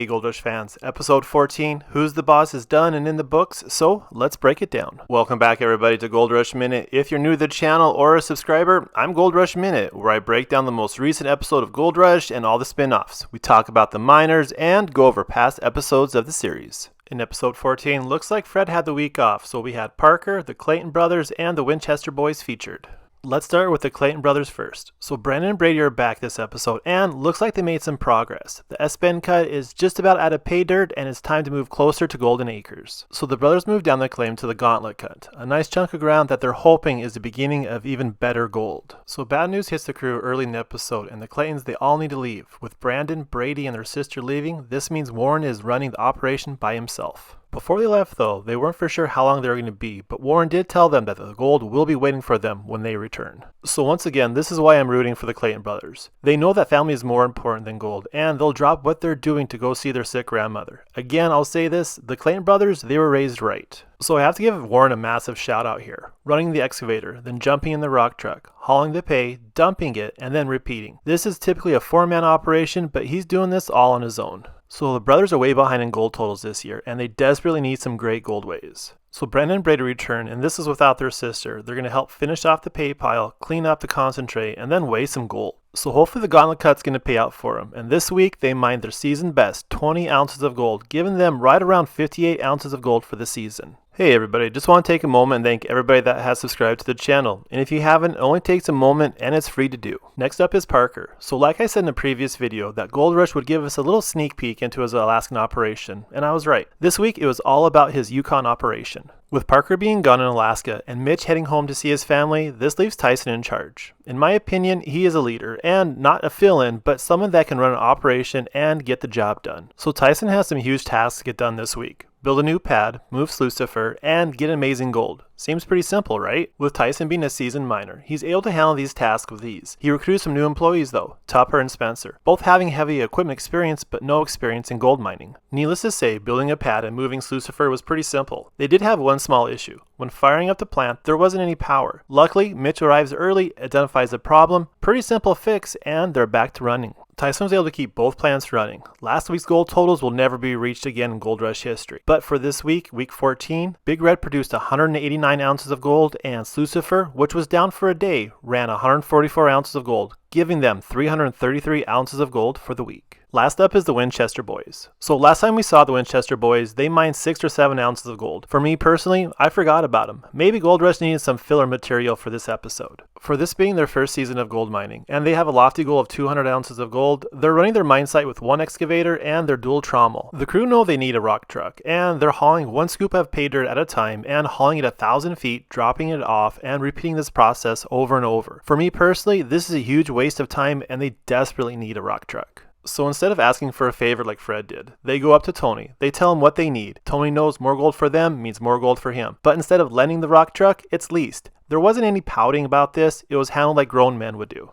Hey Gold Rush fans, episode 14, Who's the Boss is done and in the books, so let's break it down. Welcome back everybody to Gold Rush Minute. If you're new to the channel or a subscriber, I'm Gold Rush Minute, where I break down the most recent episode of Gold Rush and all the spin-offs. We talk about the miners and go over past episodes of the series. In episode 14, looks like Fred had the week off, so we had Parker, the Clayton brothers, and the Winchester boys featured. Let's start with the Clayton brothers first. So Brandon and Brady are back this episode, and looks like they made some progress. The S-Bend cut is just about out of pay dirt, and it's time to move closer to Golden Acres. So the brothers move down the claim to the Gauntlet cut, a nice chunk of ground that they're hoping is the beginning of even better gold. So bad news hits the crew early in the episode, and the Claytons, they all need to leave. With Brandon, Brady, and their sister leaving, this means Warren is running the operation by himself. Before they left though, they weren't for sure how long they were going to be, but Warren did tell them that the gold will be waiting for them when they return. So once again, this is why I'm rooting for the Clayton brothers. They know that family is more important than gold, and they'll drop what they're doing to go see their sick grandmother. Again, I'll say this, the Clayton brothers, they were raised right. So I have to give Warren a massive shout out here. Running the excavator, then jumping in the rock truck, hauling the pay, dumping it, and then repeating. This is typically a 4-man operation, but he's doing this all on his own. So the brothers are way behind in gold totals this year, and they desperately need some great gold ways. So Brandon and Brady return, and this is without their sister. They're going to help finish off the pay pile, clean up the concentrate, and then weigh some gold. So hopefully the Gauntlet cut's going to pay out for them. And this week they mined their season best 20 ounces of gold, giving them right around 58 ounces of gold for the season. Hey everybody, just want to take a moment and thank everybody that has subscribed to the channel. And if you haven't, it only takes a moment and it's free to do. Next up is Parker. So like I said in a previous video, that Gold Rush would give us a little sneak peek into his Alaskan operation. And I was right. This week it was all about his Yukon operation. With Parker being gone in Alaska and Mitch heading home to see his family, this leaves Tyson in charge. In my opinion, he is a leader, and not a fill-in, but someone that can run an operation and get the job done. So Tyson has some huge tasks to get done this week. Build a new pad, move Slucifer, and get amazing gold. Seems pretty simple, right? With Tyson being a seasoned miner, he's able to handle these tasks with ease. He recruits some new employees though, Tupper and Spencer, both having heavy equipment experience but no experience in gold mining. Needless to say, building a pad and moving Slucifer was pretty simple. They did have one small issue. When firing up the plant, there wasn't any power. Luckily, Mitch arrives early, identifies the problem, pretty simple fix, and they're back to running. Tyson was able to keep both plants running. Last week's gold totals will never be reached again in Gold Rush history. But for this week, week 14, Big Red produced 189 ounces of gold, and Slucifer, which was down for a day, ran 144 ounces of gold, giving them 333 ounces of gold for the week. Last up is the Winchester boys. So last time we saw the Winchester boys, they mined 6 or 7 ounces of gold. For me personally, I forgot about them. Maybe Gold Rush needed some filler material for this episode. For this being their first season of gold mining, and they have a lofty goal of 200 ounces of gold, they're running their mine site with one excavator and their dual trommel. The crew know they need a rock truck, and they're hauling one scoop of pay dirt at a time and hauling it 1,000 feet, dropping it off, and repeating this process over and over. For me personally, this is a huge waste of time, and they desperately need a rock truck. So instead of asking for a favor like Fred did, they go up to Tony. They tell him what they need. Tony knows more gold for them means more gold for him. But instead of lending the rock truck, it's leased. There wasn't any pouting about this. It was handled like grown men would do.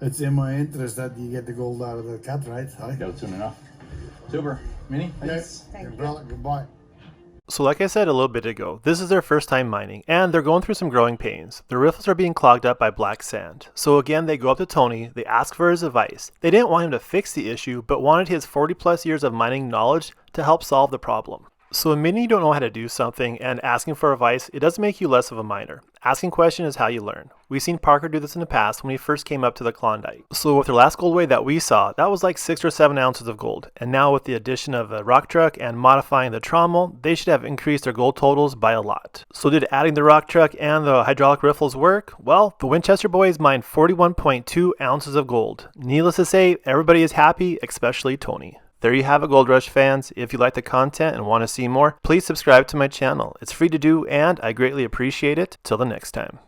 It's in my interest that you get the gold out of the cut, right? Go soon enough. Super. Minnie? Yes. Goodbye. So like I said a little bit ago, this is their first time mining, and they're going through some growing pains. Their riffles are being clogged up by black sand. So again, they go up to Tony, they ask for his advice. They didn't want him to fix the issue, but wanted his 40 plus years of mining knowledge to help solve the problem. So admitting you don't know how to do something and asking for advice, it doesn't make you less of a miner. Asking questions is how you learn. We've seen Parker do this in the past when he first came up to the Klondike. So with their last gold weigh that we saw, that was like 6 or 7 ounces of gold. And now with the addition of a rock truck and modifying the trommel, they should have increased their gold totals by a lot. So did adding the rock truck and the hydraulic riffles work? Well, the Winchester boys mined 41.2 ounces of gold. Needless to say, everybody is happy, especially Tony. There you have it, Gold Rush fans. If you like the content and want to see more, please subscribe to my channel. It's free to do and I greatly appreciate it. Till the next time.